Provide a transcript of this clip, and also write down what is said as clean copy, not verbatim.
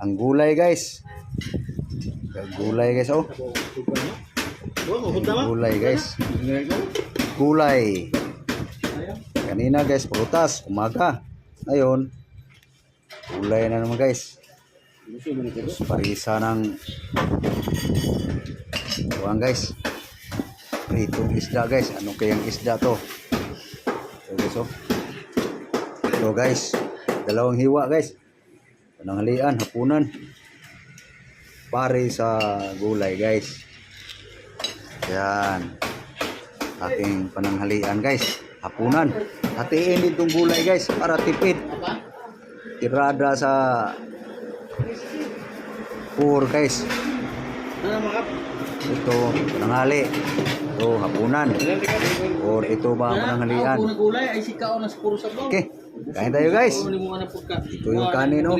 Ang gulay guys. Gulay guys oh. Gulay guys. Gulay. Kanina guys prutas umaga. Ngayon gulay na naman guys. Parisa ng buwan guys. Itong isda guys. Anong kayang isda to? Ito guys oh. Ito guys. Dalawang hiwa guys. Pananghalian, hapunan. Pare sa gulay guys. Yan. Ating pananghalian guys. Hapunan. Hatiin itong gulay guys para tipid. Tirada sa 4 guys. Ito pananghali. Ito hapunan. Or ito ba pananghalian? Okay. Kain tayo guys. Ito yung kanin oh.